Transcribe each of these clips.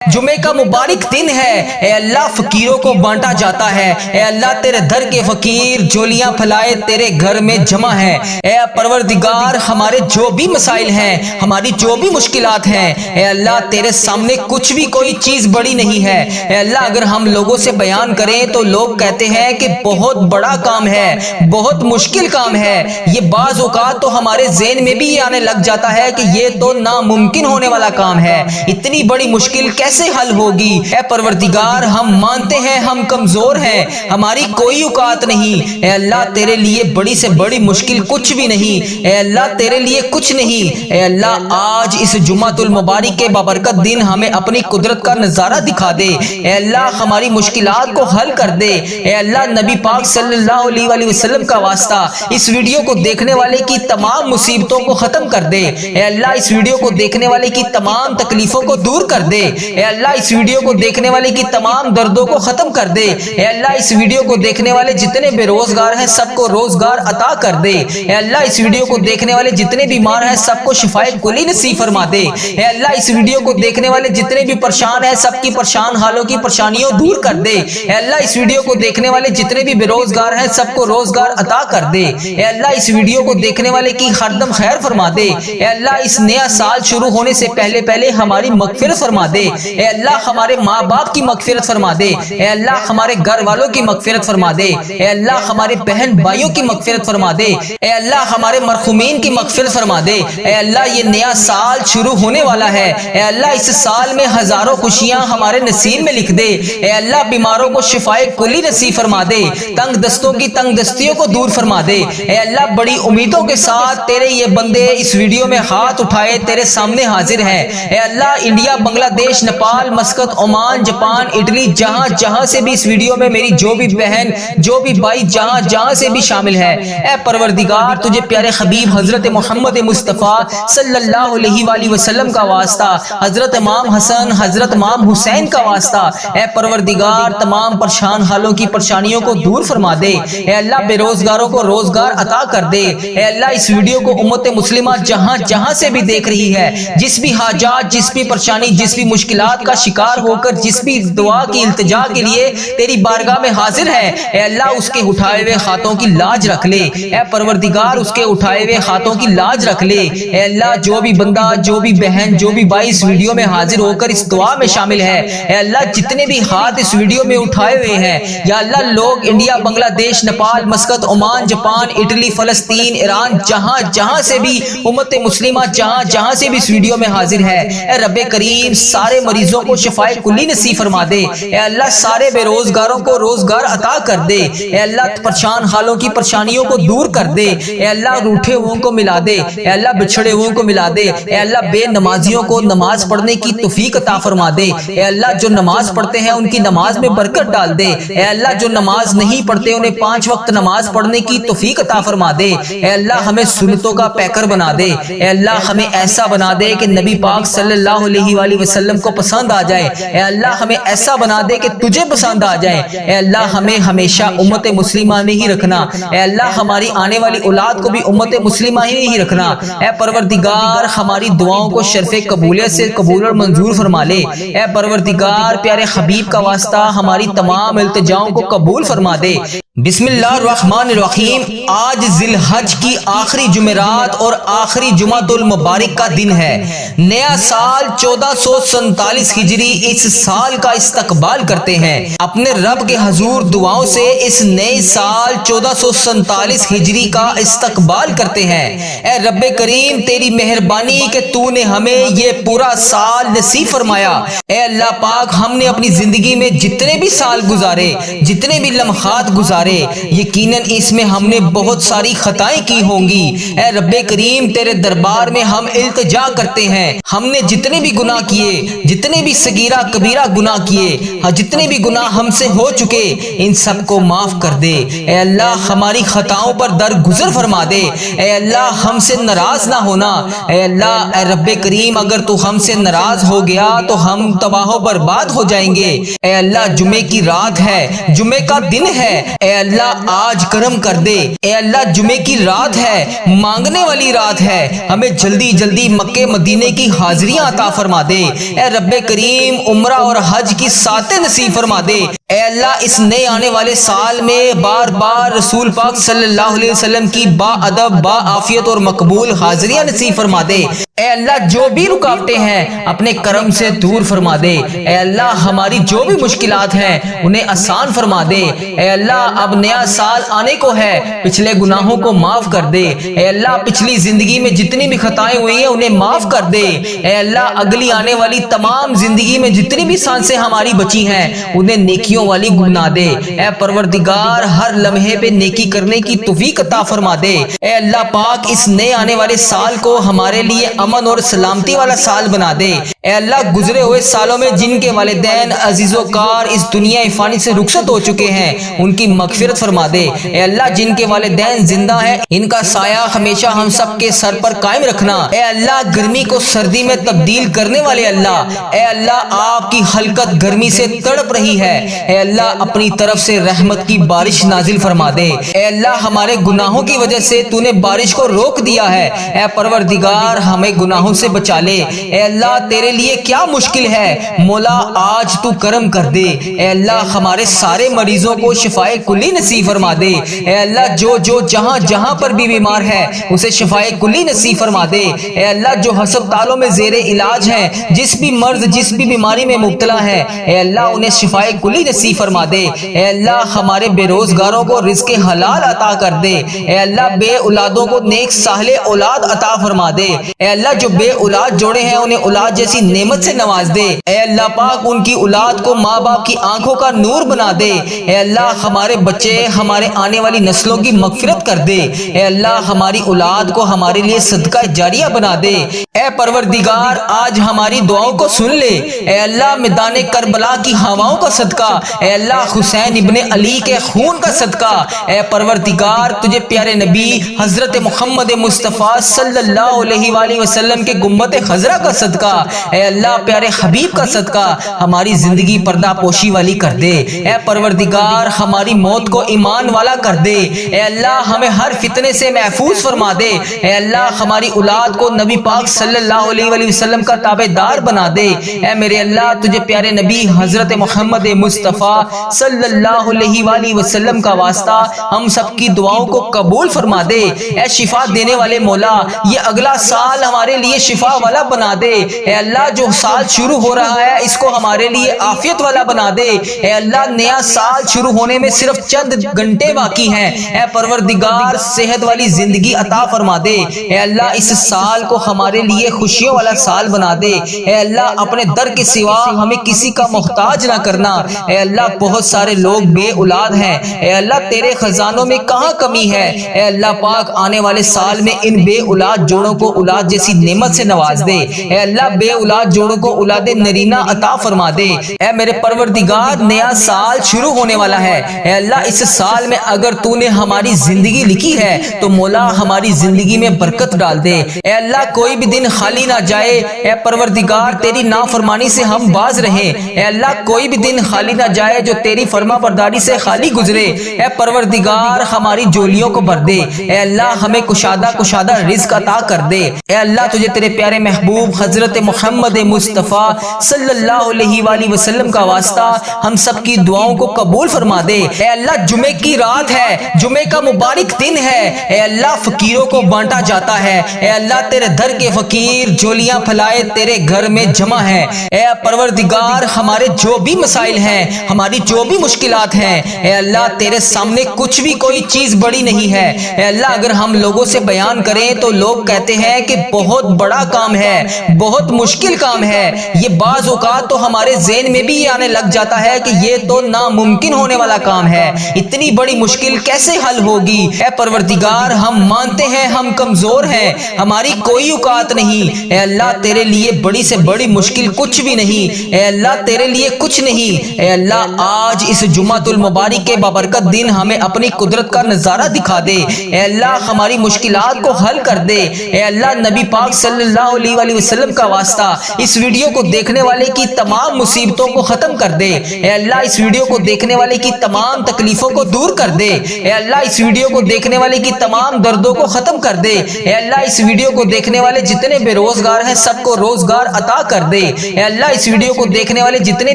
جمعے کا مبارک دن ہے، اے اللہ فقیروں کو بانٹا جاتا ہے، اے اللہ تیرے در کے فقیر جولیاں پھیلائے تیرے گھر میں جمع ہے۔ اے پروردگار ہمارے جو بھی مسائل ہیں، ہماری جو بھی مشکلات ہیں، اے اللہ تیرے سامنے کچھ بھی کوئی چیز بڑی نہیں ہے۔ اے اللہ اگر ہم لوگوں سے بیان کریں تو لوگ کہتے ہیں کہ بہت بڑا کام ہے، بہت مشکل کام ہے، یہ بعض اوقات تو ہمارے ذہن میں بھی یہ آنے لگ جاتا ہے کہ یہ تو ناممکن ہونے والا کام ہے، اتنی بڑی مشکل کیسے حل ہوگی؟ اے پروردگار ہم مانتے ہیں ہم کمزور ہیں، ہماری کوئی اوقات نہیں، اے اللہ تیرے لیے بڑی سے بڑی مشکل کچھ بھی نہیں، اے اللہ تیرے لیے کچھ نہیں۔ اے اللہ آج اس جمعۃ المبارک کے بابرکت دن ہمیں اپنی قدرت کا نظارہ دکھا دے، اے اللہ ہماری مشکلات کو حل کر دے، اے اللہ نبی پاک صلی اللہ علیہ وآلہ وسلم کا واسطہ اس ویڈیو کو دیکھنے والے کی تمام مصیبتوں کو ختم کر دے، اے اللہ اس ویڈیو کو دیکھنے والے کی تمام تکلیفوں کو دور کر دے، اے اللہ اس ویڈیو کو دیکھنے والے کی تمام دردوں کو ختم کر دے، اے اللہ اس ویڈیو کو دیکھنے والے جتنے بے روزگار ہیں سب کو روزگار عطا کر دے، اے اللہ اس ویڈیو کو دیکھنے والے جتنے بیمار ہیں سب کو شفائے کلی نصیب فرما دے، اے اللہ اس ویڈیو کو دیکھنے والے جتنے بھی پریشان ہیں سب کی پریشان حالوں کی پریشانیوں دور کر دے، اے اللہ اس ویڈیو کو دیکھنے والے جتنے بھی بے روزگار ہیں سب کو روزگار عطا کر دے، اے اللہ اس ویڈیو کو دیکھنے والے کی ہر دم خیر فرما دے، اے اللہ اس نیا سال شروع ہونے سے پہلے ہماری مغفرت فرما دے، اے اللہ ہمارے ماں باپ کی مغفرت فرما دے، اے اللہ ہمارے گھر والوں کی مغفرت فرما دے، اے اللہ ہمارے بہن بھائیوں کی مغفرت فرما دے، اے اللہ ہمارے مرحومین کی مغفرت فرما دے، اے اللہ یہ نیا سال شروع ہونے والا ہے، اے اللہ اس سال میں ہزاروں خوشیاں ہمارے نصیب میں لکھ دے، اے اللہ بیماروں کو شفائے کلی نصیب فرما دے، تنگ دستوں کی تنگ دستیوں کو دور فرما دے، اے اللہ بڑی امیدوں کے ساتھ تیرے یہ بندے اس ویڈیو میں ہاتھ اٹھائے تیرے سامنے حاضر ہیں، اے اللہ انڈیا، بنگلہ دیش، Nepal, Muscat, Oman, Japan, Italy, جہاں سے بھی اس ویڈیو میں میری جو بھی بہن جو بھی بھائی جہاں سے بھی شامل ہے، اے پروردگار تجھے پیارے حبیب حضرت محمد مصطفیٰ صلی اللہ علیہ وآلہ وسلم کا واسطہ، حضرت امام حسن حضرت امام حسین کا واسطہ، اے پروردگار تمام پریشان حالوں کی پریشانیوں کو دور فرما دے، اے اللہ بے روزگاروں کو روزگار عطا کر دے، اے اللہ اس ویڈیو کو امت مسلمہ جہاں سے بھی دیکھ رہی ہے، جس بھی حاجات، جس بھی پریشانی، جس بھی مشکلات کا شکار ہو کر جس بھی دعا کی التجا کے لیے تیری بارگاہ میں حاضر ہے، اے اللہ اس کے اٹھائے ہوئے ہاتھوں کی لاج رکھ لے، اے پروردگار اس کے اٹھائے ہوئے ہاتھوں کی لاج رکھ لے، اے اللہ جو بھی بندہ جو بھی بہن جو بھی بھائی اس ویڈیو میں حاضر ہو کر اس دعا میں شامل ہے، اے اللہ جتنے بھی ہاتھ اس ویڈیو میں اٹھائے ہوئے ہیں یا اللہ لوگ انڈیا، بنگلہ دیش، Nepal, Muscat, Oman, Japan, Italy, فلسطین، ایران، جہاں سے بھی امت مسلمہ جہاں سے بھی اس ویڈیو میں حاضر ہے، اے رب کریم سارے مریضوں کو شفائے کلی نصیب فرما دے، اے اللہ سارے بے روزگاروں کو روزگار عطا کر دے، اے اللہ پریشان حالوں کی پریشانیوں کو دور کر دے، اے اللہ روٹھے ہوئوں کو ملا دے، اے اللہ بچھڑے ہوئوں کو ملا دے، اے اللہ بے نمازیوں کو نماز پڑھنے کی توفیق عطا فرما دے، اے اللہ جو نماز پڑھتے ہیں ان کی نماز میں برکت ڈال دے، اے اللہ جو نماز نہیں پڑھتے انہیں 5 وقت نماز پڑھنے کی توفیق عطا فرما دے، اے اللہ ہمیں سنتوں کا پیکر بنا دے، اے اللہ ہمیں ایسا بنا دے کہ نبی پاک صلی اللہ علیہ وآلہ وسلم کو پسند آ جائے، اے اللہ ہمیں ایسا بنا دے کہ تجھے پسند آ جائے، اے اللہ ہمیں ہمیشہ امت مسلمہ میں ہی رکھنا، اے اللہ ہماری آنے والی اولاد کو بھی امت مسلمہ ہی رکھنا، اے پروردگار ہماری دعاؤں کو شرف قبولیت سے قبول اور منظور فرما لے، اے پروردگار پیارے حبیب کا واسطہ ہماری تمام التجاؤں کو قبول فرما دے۔ بسم اللہ الرحمن الرحیم۔ آج ذی الحج کی آخری جمعرات اور آخری جمعۃ المبارک کا دن ہے، نیا سال 1447 ہجری اس سال کا استقبال کرتے ہیں، اپنے رب کے حضور دعاؤں سے اس نئے سال 1447 ہجری کا استقبال کرتے ہیں۔ اے رب کریم تیری مہربانی کہ تو نے ہمیں یہ پورا سال نصیب فرمایا، اے اللہ پاک ہم نے اپنی زندگی میں جتنے بھی سال گزارے، جتنے بھی لمحات گزارے، یقیناً اس میں ہم نے بہت ساری خطائیں کی ہوں گی، اے رب کریم تیرے دربار میں ہم التجا کرتے ہیں، ہم نے جتنے بھی گناہ کیے، جتنے بھی صغیرہ کبیرہ گناہ کیے، جتنے بھی گناہ ہم سے ہو چکے ان سب کو معاف کر دے، اے اللہ ہماری خطاؤں پر درگزر فرما دے، اے اللہ ہم سے ناراض نہ ہونا، اے اللہ اے رب کریم اگر تو ہم سے ناراض ہو گیا تو ہم تباہ و برباد ہو جائیں گے، اے اللہ جمعے کی رات ہے، جمعے کا دن ہے، اے اے اللہ آج کرم کر دے، اے اللہ جمعے کی رات ہے، مانگنے والی رات ہے، ہمیں جلدی جلدی مکے مدینے کی حاضریاں عطا فرما دے، اے رب کریم عمرہ اور حج کی ساتیں نصیب فرما دے، اے اللہ اس نئے آنے والے سال میں بار بار رسول پاک صلی اللہ علیہ وسلم کی با ادب با عافیت اور مقبول حاضریاں نصیب فرما دے، اے اللہ جو بھی رکاوٹیں ہیں اپنے کرم سے دور فرما دے، اے اللہ ہماری جو بھی مشکلات ہیں انہیں آسان فرما دے، اے اللہ اب نیا سال آنے کو ہے، پچھلے گناہوں کو معاف کر دے، اے اللہ پچھلی زندگی میں جتنی بھی خطائیں ہوئی ہیں انہیں معاف کر دے، اے اللہ اگلی آنے والی تمام زندگی میں جتنی بھی سانسیں ہماری بچی ہیں انہیں نیکیوں والی بنا دے، اے پروردگار ہر لمحے پہ نیکی کرنے کی توفیق عطا فرما دے، اے اللہ پاک اس نئے آنے والے سال کو ہمارے لیے امن اور سلامتی والا سال بنا دے، اے اللہ گزرے ہوئے سالوں میں جن کے والدین عزیز و کار اس دنیا فانی سے رخصت ہو چکے ہیں ان کی مغفرت فرما دے، اے اللہ جن کے والدین زندہ ہیں ان کا سایہ ہمیشہ ہم سب کے سر پر قائم رکھنا، اے اللہ گرمی کو سردی میں تبدیل کرنے والے اللہ، اے اللہ آپ کی خلقت گرمی سے تڑپ رہی ہے، اے اللہ اپنی طرف سے رحمت کی بارش نازل فرما دے، اے اللہ ہمارے گناہوں کی وجہ سے تو نے بارش کو روک دیا ہے، اے پروردگار ہمیں گناہوں سے بچا لے، اے اللہ تیرے لیے کیا مشکل ہے، مولا آج تو کرم کر دے، اے اللہ ہمارے سارے مریضوں کو شفائے کلی نصیب فرما دے، اے اللہ جو جہاں جہاں پر بھی بیمار ہے اسے شفائے کلی نصیب فرما دے، اے اللہ جو ہسپتالوں میں زیر علاج ہیں جس بھی مرض جس بھی بیماری میں مبتلا ہے اے اللہ انہیں شفائے کلی نصیب فرما دے، اے اللہ ہمارے بے روزگاروں کو رزق حلال عطا کر دے، اے اللہ بے اولادوں کو نیک صالح اولاد عطا فرما دے، اے اللہ جو بے اولاد جوڑے ہیں انہیں اولاد جیسی نعمت سے نواز دے، اے اللہ پاک ان کی اولاد کو ماں باپ کی آنکھوں کا نور بنا دے، اے اللہ ہمارے بچے ہمارے آنے والی نسلوں کی مغفرت کر دے، اے اللہ ہماری اولاد کو ہمارے لیے صدقہ جاریہ بنا دے، اے پروردگار آج ہماری دعاؤں کو سن لے، اے اللہ میدان کربلا کی ہواؤں کا صدقہ، اے اللہ حسین ابن علی کے خون کا صدقہ، اے پروردگار تجھے پیارے نبی حضرت محمد مصطفیٰ صلی اللہ علیہ وآلہ وسلم کے گنبد خضرا کا صدقہ، اے اللہ پیارے حبیب کا صدقہ ہماری زندگی پردہ پوشی والی کر دے، اے پروردگار ہماری موت کو ایمان والا کر دے، اے اللہ ہمیں ہر فتنے سے محفوظ فرما دے، اے اللہ ہماری اولاد کو نبی پاک صلی اللہ علیہ وآلہ وسلم کا تابعدار بنا دے، اے میرے اللہ تجھے پیارے نبی حضرت محمد مصطفیٰ صلی اللہ علیہ وآلہ وسلم کا واسطہ ہم سب کی دعاؤں کو قبول فرما دے، اے شفا دینے والے مولا یہ اگلا سال ہمارے لیے شفا والا بنا دے، اے اللہ جو سال شروع ہو رہا ہے اس کو ہمارے لیے عافیت والا بنا دے، اے اللہ نیا سال شروع ہونے میں صرف چند گھنٹے باقی ہیں، اے پروردگار صحت والی زندگی عطا فرما دے، اے اللہ اس سال کو ہمارے لیے خوشیوں والا سال بنا دے، اے اللہ اپنے در کے سوا ہمیں کسی کا محتاج نہ کرنا، اے اللہ بہت سارے لوگ بے اولاد ہیں، اے اللہ تیرے خزانوں میں کہاں کمی ہے، اے اللہ پاک آنے والے سال میں ان بے اولاد جوڑوں کو اولاد جیسی نعمت سے نواز دے، اے اللہ بے اولاد جوڑوں کو اولاد نرینہ عطا فرما دے، اے میرے پروردگار نیا سال شروع ہونے والا ہے، اے اللہ اس سال میں اگر تو نے ہماری زندگی لکھی ہے تو مولا ہماری زندگی میں برکت ڈال دے، اے اللہ کوئی بھی دن خالی نہ جائے، اے پروردگار تیری نافرمانی سے ہم باز رہیں، اے اللہ کوئی بھی دن خالی نہ جائے جو تیری فرما برداری سے خالی گزرے، اے پروردگار ہماری جولیوں کو بھر دے، اے اللہ ہمیں کشادہ رزق عطا کر دے، اے اللہ تجھے تیرے پیارے محبوب حضرت محمد مصطفیٰ صلی اللہ علیہ وآلہ وسلم کا واسطہ ہم سب کی دعاؤں کو قبول فرما دے، اے اللہ جمعے کی رات ہے، جمعے کا مبارک دن ہے، اے اللہ فقیروں کو بانٹا جاتا ہے، اے اللہ تیرے در کے فقیر جولیاں پھلائے تیرے گھر میں جمع ہے، اے پروردگار ہمارے جو بھی مسائل ہیں ہماری جو بھی مشکلات ہیں اے اللہ تیرے سامنے کچھ بھی کوئی چیز بڑی نہیں ہے، اے اللہ اگر ہم لوگوں سے بیان کریں تو لوگ کہتے ہیں کہ بہت بڑا کام ہے، بہت مشکل کام ہے، یہ بعض اوقات تو ہمارے ذہن میں بھی یہ آنے لگ جاتا ہے کہ یہ تو ناممکن ہونے والا کام ہے، اتنی بڑی مشکل کیسے حل ہوگی، اے پروردگار ہم مانتے ہیں ہم کمزور ہیں، ہماری کوئی اوقات نہیں، اے اللہ تیرے لیے بڑی سے بڑی مشکل کچھ بھی نہیں، اے اللہ تیرے لیے کچھ نہیں، اے اللہ آج اس جمعۃ المبارک کے بابرکت دن ہمیں اپنی قدرت کا نظارہ دکھا دے، اے اللہ ہماری مشکلات کو حل کر دے، اے اللہ نبی پاک صلی اللہ علیہ وآلہ وسلم کا واسطہ اس ویڈیو کو دیکھنے والے کی تمام مصیبتوں کو ختم کر دے۔ اے اللہ اس ویڈیو کو دیکھنے والے کی تمام تکلیفوں کو دور کر دے۔ اے اللہ اس ویڈیو کو دیکھنے والے کی تمام دردوں کو ختم کر دے۔ اے اللہ اس ویڈیو کو دیکھنے والے جتنے بے روزگار ہیں سب کو روزگار عطا کر دے۔ اے اللہ اس ویڈیو کو دیکھنے والے جتنے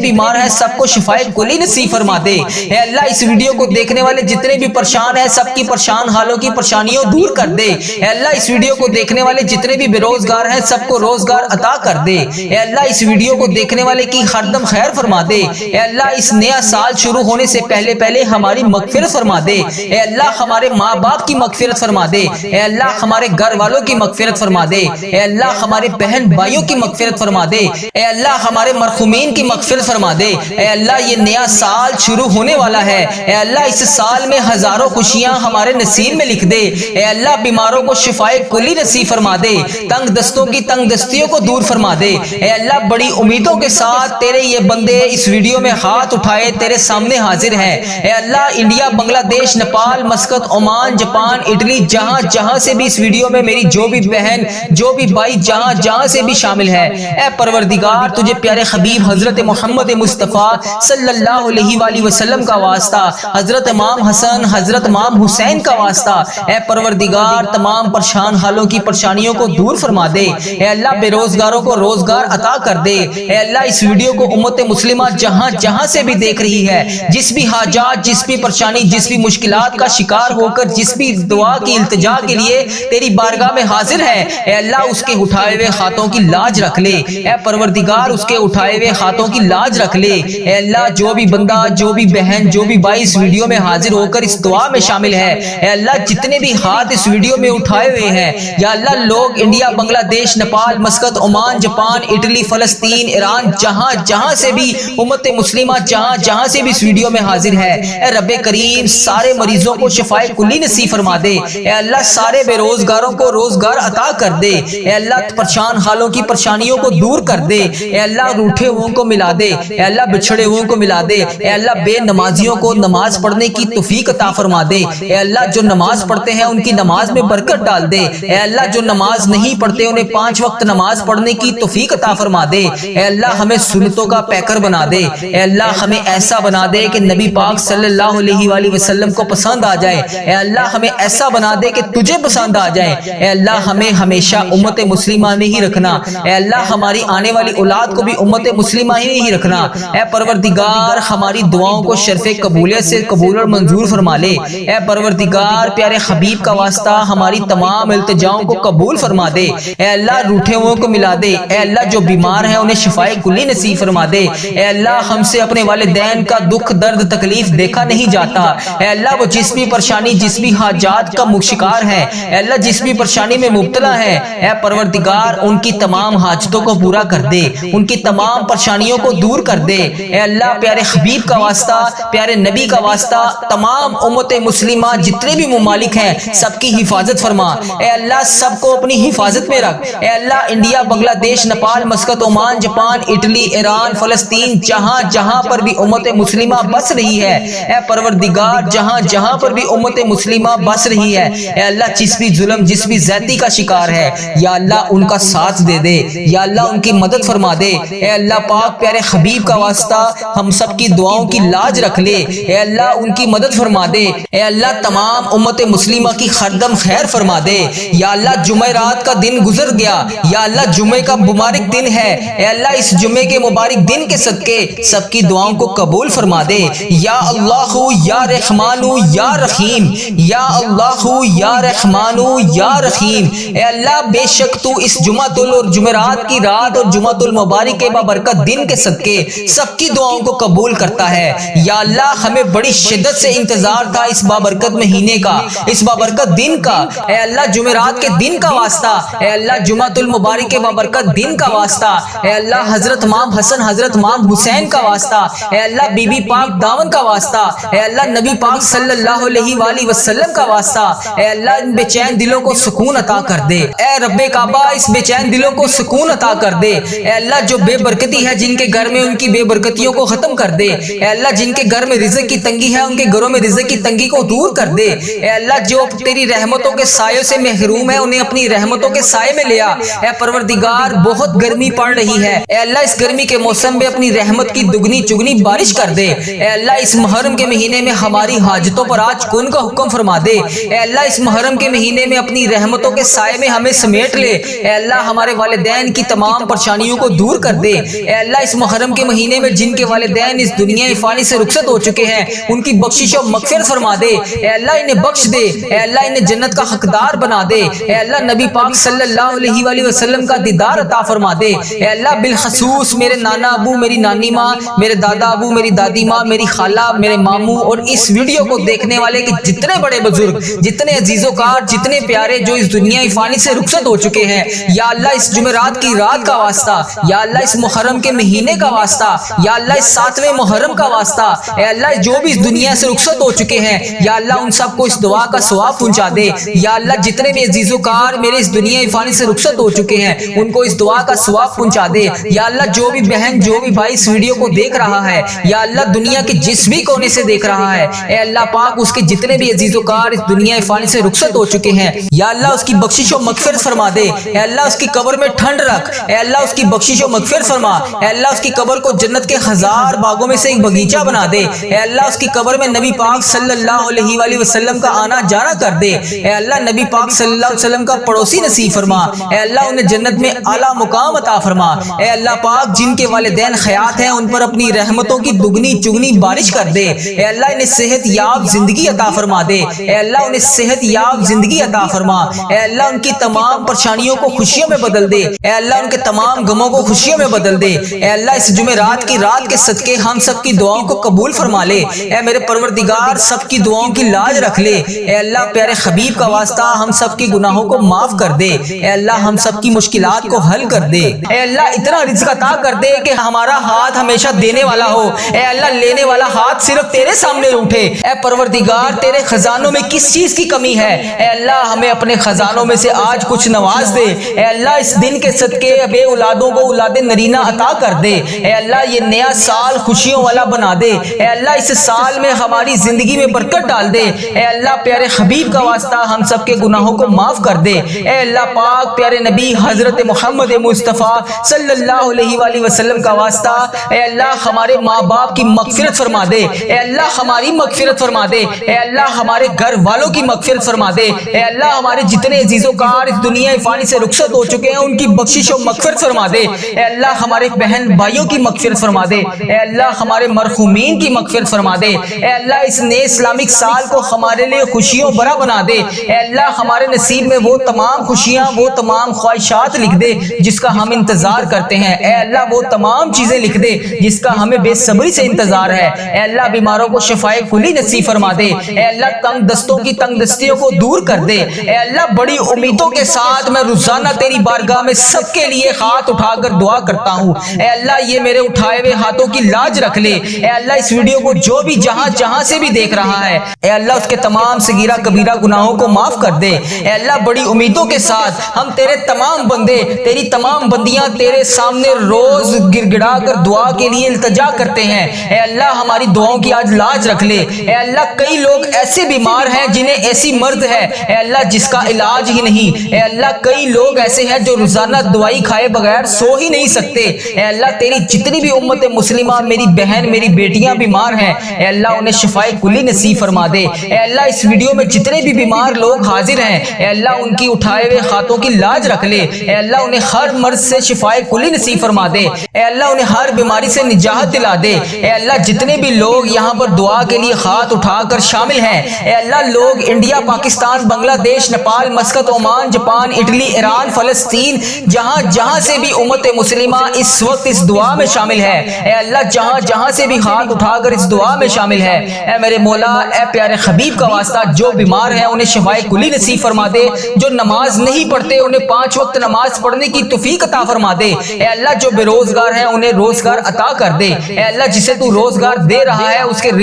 بیمار ہیں سب کو شفائے کلی نصیب فرما دے۔ اے اللہ اس ویڈیو کو دیکھنے والے جتنے بھی پریشان ہیں سب کی پریشان حالوں کی پریشانیوں دور کر دے۔ اے اللہ اس ویڈیو کو دیکھنے والے جتنے بھی بے روزگار ہیں سب کو روزگار عطا کر دے۔ اے اللہ اس ویڈیو کو دیکھنے والے کی ہر دم خیر فرما دے۔ اے اللہ اس نیا سال شروع ہونے سے پہلے پہلے ہماری مغفرت فرما دے۔ اے اللہ ہمارے ماں باپ کی مغفرت فرما دے۔ اے اللہ ہمارے گھر والوں کی مغفرت فرما دے۔ اے اللہ ہمارے بہن بھائیوں کی مغفرت فرما دے۔ اے اللہ ہمارے مرحومین کی مغفرت فرما دے۔ اے اللہ یہ نیا سال شروع ہونے والا ہے۔ اے اللہ اس سال میں ہزاروں خوشیاں ہمارے نصیب میں لکھ دے۔ اے اللہ بیماروں کو شفائے کلی نصیب فرما دے۔ تنگ دستوں کی تنگ دستیوں کو دور فرما دے۔ اے اللہ بڑی امیدوں کے ساتھ تیرے یہ بندے اس ویڈیو میں ہاتھ اٹھائے تیرے سامنے حاضر ہیں۔ اے اللہ انڈیا، بنگلہ دیش، Nepal, Muscat, Oman, Japan, Italy, جہاں جہاں سے بھی اس ویڈیو میں میری جو بھی بہن جو بھی بھائی جہاں جہاں سے بھی شامل ہے، اے پروردگار تجھے پیارے حبیب حضرت محمد مصطفیٰ صلی اللہ علیہ وآلہ وسلم کا واسطہ، حضرت امام حسن، حضرت امام حسین کا واسطہ، اے پروردگار تمام پریشان حالوں کی پریشانیوں کو دور فرما دے۔ اے اللہ بے روزگاروں کو روزگار عطا کر دے۔ اے اللہ اس ویڈیو کو امت مسلمہ جہاں جہاں سے بھی دیکھ رہی ہے، جس بھی حاجات، جس بھی پریشانی، جس بھی مشکلات کا شکار ہو کر جس بھی دعا کی التجا کے لیے تیری بارگاہ میں حاضر ہے، اے اللہ اس کے اٹھائے ہوئے ہاتھوں کی لاج رکھ لے۔ اے پروردگار اس کے اٹھائے ہوئے ہاتھوں کی لاج رکھ لے۔ اے اللہ جو بھی بندہ، جو بھی بہن، جو بھی بھائی اس ویڈیو میں حاضر ہو کر اس دعا میں شامل ہے، اے اللہ جتنے بھی ہاتھ اس ویڈیو میں اٹھائے ہوئے ہیں، یا اللہ لوگ انڈیا، بنگلہ دیش، Nepal, Muscat, Oman, Japan, Italy, فلسطین، ایران، جہاں جہاں سے بھی امت مسلمہ جہاں جہاں سے بھی اس ویڈیو میں حاضر ہے، اے رب کریم سارے مریضوں کو شفائے کلی نصیب فرما دے۔ اے اللہ سارے بے روزگاروں کو روزگار عطا کر دے۔ اے اللہ پریشان حالوں کی پریشانیوں کو دور کر دے۔ اے اللہ روٹھے ہوئوں کو ملا دے۔ اے اللہ بچھڑے ہوئوں کو ملا دے۔ اے اللہ بے نمازیوں کو نماز پڑھنے کی توفیق عطا فرما دے۔ اے اللہ جو نماز پڑھتے ہیں ان کی نماز میں برکت ڈال دے۔ اے اللہ جو نماز نہیں پڑھتے انہیں 5 وقت نماز پڑھنے کی توفیق عطا فرما دے۔ اے اللہ ہمیں سنتوں کا پیکر بنا دے۔ اے اللہ ہمیں ایسا بنا دے کہ نبی پاک صلی اللہ علیہ وآلہ وسلم کو پسند آ جائے۔ اے اللہ ہمیں ایسا بنا دے کہ تجھے پسند آ جائے۔ اے اللہ ہمیں ہمیشہ امت مسلمہ میں ہی رکھنا۔ اے اللہ ہماری آنے والی اولاد کو بھی امت مسلمہ ہی رکھنا۔ اے پروردگار ہماری دعاؤں کو شرف قبولیت سے قبول اور منظور فرما لے۔ اے پروردگار پیارے حبیب کا واسطہ ہماری تمام التجاؤں کو قبول فرما دے۔ اے اللہ روٹھے ہوئوں کو ملا دے۔ اے اللہ جو بیمار ہیں انہیں شفائے کلی نصیب فرما دے۔ اے اللہ ہم سے اپنے والدین کا دکھ درد تکلیف دیکھا نہیں جاتا۔ اے اللہ وہ جس بھی پریشانی جس بھی حاجات کا شکار ہے، اے اللہ جس بھی پریشانی میں مبتلا ہے، اے پروردگار ان کی تمام حاجتوں کو پورا کر دے، ان کی تمام پریشانیوں کو دور کر دے۔ اے اللہ پیارے حبیب کا واسطہ، پیارے نبی کا واسطہ تمام امت مسلمہ جتنے بھی ممالک ہیں سب کی حفاظت فرما۔ اے اللہ سب کو اپنی حفاظت میں رکھ۔ اے اللہ انڈیا، بنگلہ دیش، Nepal, Muscat, Oman, Japan, Italy, Iran, فلسطین، جہاں جہاں پر بھی امت مسلمہ بس رہی ہے، اے پروردگار جہاں جہاں پر بھی امت مسلمہ بس رہی ہے، اے اللہ جس بھی ظلم جس بھی زیادتی کا شکار ہے، یا اللہ ان کا ساتھ دے دے، یا اللہ ان کی مدد فرما دے۔ اے اللہ پاک پیارے حبیب کا واسطہ ہم سب کی دعاؤں کی لاج رکھ لے۔ اے اللہ ان کی مدد فرما دے۔ اے اللہ تمام امت مسلمہ کی خردم خیر فرما دے۔ یا اللہ جمعرات کا دن گزر گیا، یا اللہ جمعے کا مبارک دن ہے، اے اللہ اس جمعے کے مبارک دن کے صدقے سب کی دعاؤں کو قبول فرما دے۔ یا اللہ یا رحمان یا رحیم، یا اللہ یا رحمان یا رحیم۔ اے اللہ بے شک تو اس جمعۃ اور جمعرات کی رات اور جمعۃ المبارک کے بابرکت دن کے صدقے سب کی دعاؤں کو قبول کرتا ہے۔ یا اللہ ہمیں بڑی شدت سے انتظار تھا اس بابرکت مہینے کا، اس بابرکت دن کا، اے اللہ جمعرات کے دن کا واسطہ، اے اللہ جمعۃ المبارک کے بابرکت دن کا واسطہ، اے اللہ حضرت امام حسن حضرت امام حسین کا واسطہ، اے اللہ بی بی پاک دامن کا واسطہ، اے اللہ نبی پاک صلی اللہ علیہ وآلہ وسلم کا واسطہ، اے اللہ ان بے چین دلوں کو سکون عطا کر دے۔ اے رب کعبہ اس بے چین دلوں کو سکون عطا کر دے۔ اے اللہ جو بے برکتی ہے جن کے گھر میں ان کی بے برکتیوں کو ختم کر دے۔ اے اللہ جن کے گھر میں رزق کی تنگی ہے ان کے گھروں میں رزق کی تنگی کو دور کر دے۔ اے اللہ جو تیری رحمتوں کے سایوں سے محروم ہے انہیں اپنی رحمتوں کے سائے میں لیا۔ اے پروردگار بہت گرمی پڑ رہی ہے، اے اللہ اس گرمی کے موسم میں اپنی رحمت کی دگنی چگنی بارش کر دے۔ اے اللہ اس محرم کے مہینے میں ہماری حاجتوں پر آج کن کا حکم فرما دے۔ اے اللہ اس محرم کے مہینے میں اپنی رحمتوں کے سائے میں ہمیں سمیٹ لے۔ اے اللہ ہمارے والدین کی تمام پریشانیوں کو دور کر دے۔ اے اللہ اس محرم کے مہینے میں جن کے والدین اس دنیا فانی سے رخصت ہو چکے ہیں ان کی بخشش و مغفرت فرما دے۔ اے اللہ انہیں بخش دے۔ اے اللہ انہیں جنت کا حقدار بنا دے۔ اے اللہ نبی پاک صلی اللہ علیہ وآلہ وسلم کا دیدار عطا فرما دے۔ اے اللہ بالخصوص میرے نانا ابو، میری نانی ماں، میرے دادا ابو، میری دادی ماں، میری خالہ، میرے ماموں اور اس ویڈیو کو دیکھنے والے کے جتنے بڑے بزرگ، جتنے عزیز و کار، جتنے پیارے جو اس دنیا فانی سے رخصت ہو چکے ہیں، یا اللہ اس جمعرات کی رات کا واسطہ، یا اللہ اس محرم کے مہینے کا واسطہ، یا اللہ اس 7ویں محرم کا واسطہ، اے اللہ جو بھی اس دنیا سے رخصت ہو چکے ہیں، یا اللہ ان سب کو اس دعا کا ثواب پہنچا دے۔ یا اللہ جتنے بھی عزیز و کار میرے اس دنیا فانی سے رخصت ہو چکے ہیں ان کو اس دعا کا ثواب پہنچا دے۔ یا اللہ جو بھی بہن، جو بھی بھائی اس ویڈیو کو دیکھ رہا ہے، یا اللہ دنیا کے جس بھی کونے سے دیکھ رہا ہے، اے اللہ پاک اس کے جتنے بھی عزیز و کار اس دنیا فانی سے رخصت ہو چکے ہیں، یا اللہ اس کی بخشش و مغفرت فرما دے۔ اے اللہ اس کی قبر میں ٹھنڈ رکھ۔ اے اللہ اس کی بخشش و مغفرت فرما۔ اے اللہ اس کی قبر کو جنت کے 1000 باغوں میں سے ایک باغیچہ بنا دے۔ اے اللہ اس کی قبر میں نبی پاک صلی اللہ علیہ وآلہ وسلم کا آنا جانا کر دے۔ اے اللہ نبی پاک صلی اللہ علیہ وسلم کا پڑوسی نصیب فرما۔ اے اللہ انہیں جنت میں اعلیٰ مقام عطا فرما۔ اے اللہ پاک جن کے والدین حیات ہیں ان پر اپنی رحمتوں کی دگنی چگنی بارش کر دے۔ اے اللہ انہیں صحت یاب زندگی عطا فرما دے۔ اے اللہ انہیں صحت یاب زندگی عطا فرما۔ اے اللہ ان کی تمام پریشانیوں کو خوشیوں میں بدل دے۔ اے اللہ ان کے تمام غموں کو خوشیوں میں بدل دے۔ اے اللہ اس جمعرات کی رات کے صدقے ہم سب کی دعاؤں کو قبول فرما لے۔ اے میرے پروردگار سب کی دعاؤں کی لاج رکھ لے۔ اے اللہ پیارے حبیب کا واسطہ ہم سب کی گناہوں کو معاف کر دے۔ اے اللہ ہم سب کی مشکلات کو حل کر دے۔ اے اللہ اتنا رزق عطا کر دے کہ ہمارا ہاتھ ہمیشہ دینے والا ہو۔ اے اللہ لینے والا ہاتھ صرف تیرے سامنے اٹھے۔ اے پروردگار تیرے خزانوں میں کس چیز کی کمی ہے؟ اے اللہ ہمیں اپنے خزانوں میں سے آج کچھ نواز دے۔ اے اللہ اس دن کے صدقے بے اولادوں کو اولاد نرینہ عطا کر دے۔ اے اللہ یہ نیا سال خوشیوں والا بنا دے۔ اے اللہ اس سال میں ہماری زندگی میں برکت ڈال دے۔ اے اللہ پیارے حبیب کا واسطہ ہم سب کے گناہوں کو معاف کر دے۔ اے اللہ پاک پیارے نبی حضرت محمد مصطفیٰ صلی اللہ علیہ وآلہ وسلم کا واسطہ اے اللہ ہمارے ماں باپ کی مغفرت فرما دے۔ اے اللہ ہماری مغفرت فرما دے۔ اے اللہ ہمارے گھر والوں کی مغفرت فرما دے۔ اے اللہ ہمارے جتنے عزیز و کار اس دنیا فانی سے رخصت ہو چکے ہیں ان کی بخشش و مغفرت فرما دے۔ اے اللہ ہمارے بہن بھائیوں کی مغفرت فرما دے۔ اے اللہ ہمارے مرحومین کی مغفرت فرما دے۔ اے اللہ اس نئے اسلامک سال کو ہمارے لیے خوشیوں بھرا بنا دے۔ اے اللہ ہمارے نصیب میں وہ تمام خوشیاں، وہ تمام خواہشات لکھ دے جس کا ہم انتظار کرتے ہیں۔ اے اللہ وہ تمام چیزیں لکھ دے جس کا ہمیں بے صبری سے انتظار ہے۔ اے اللہ بیماروں کو شفائے کلی نصیب فرما دے۔ اے اللہ تنگ دستوں کی تنگ دستیوں کو دور کر دے۔ اے اللہ بڑی امیدوں کے ساتھ میں روزانہ تیری بارگاہ میں سب کے لیے ہاتھ اٹھا کر دعا کرتا ہوں۔ اے اللہ یہ میرے اٹھائے ہوئے ہاتھوں کی لاج رکھ لے۔ اے اللہ اس ویڈیو کو جو بھی جہاں سے بھی دیکھ رہا ہے اے اللہ اس کے تمام صغیرہ کبیرہ گناہوں کو معاف کر دے۔ اے اللہ بڑی امیدوں کے ساتھ ہم تیرے تمام بندے، تیری تمام بندیاں تیرے سامنے روز گر گڑا کر دعا کے لیے التجا کرتے ہیں۔ اے اللہ ہماری دعاؤں کی آج لاج رکھ لے۔ اے اللہ کئی لوگ ایسے بیمار ہیں جنہیں ایسی مرض ہے اے اللہ جس کا علاج ہی نہیں۔ اے اللہ کئی لوگ ایسے ہیں جو روزانہ دوائی کھائے بغیر سو ہی نہیں سکتے۔ اے اللہ تیری جتنی بھی امت مسلمہ، میری بہن، میری بیٹیاں بیمار ہیں اے اللہ انہیں شفائے کلی نصیب فرما دے۔ اے اللہ اس ویڈیو میں جتنے بھی بیمار لوگ حاضر ہیں اے اللہ ان کی اٹھائے ہوئے ہاتھوں کی لاج رکھ لے۔ اے اللہ انہیں ہر مرض سے شفائے کلی نصیب فرما دے۔ اے اللہ انہیں ہر بیماری سے نجات دلا دے۔ اے اللہ جتنے بھی لوگ یہاں پر دعا کے لیے ہاتھ اٹھا کر شامل ہیں اے اللہ لوگ انڈیا، پاکستان، بنگلہ دیش، Nepal, Muscat, Oman, Japan, Italy, Iran, فلسطین، جہاں سے بھی امت مسلمہ اس وقت اس دعا میں شامل ہے اے اللہ جہاں سے بھی ہاتھ اٹھا کر اس دعا میں شامل ہے اے میرے مولا، اے پیارے حبیب کا واسطہ جو بیمار ہیں انہیں شفائے کلی نصیب فرما دے۔ جو نماز نہیں پڑھتے انہیں 5 وقت نماز پڑھنے کی توفیق عطا فرما دے۔ اے اللہ جو بے روزگار ہیں انہیں روزگار عطا کر دے۔ اے اللہ جسے تو روزگار دے رہا ہے اس کے رزق